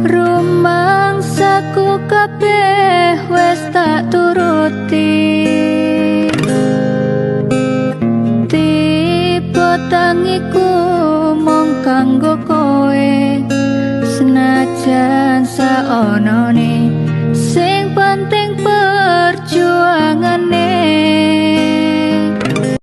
rumangsaku kabeh wis tak turuti. Tiba tangiku mung kanggo kowe, senajan saonone sing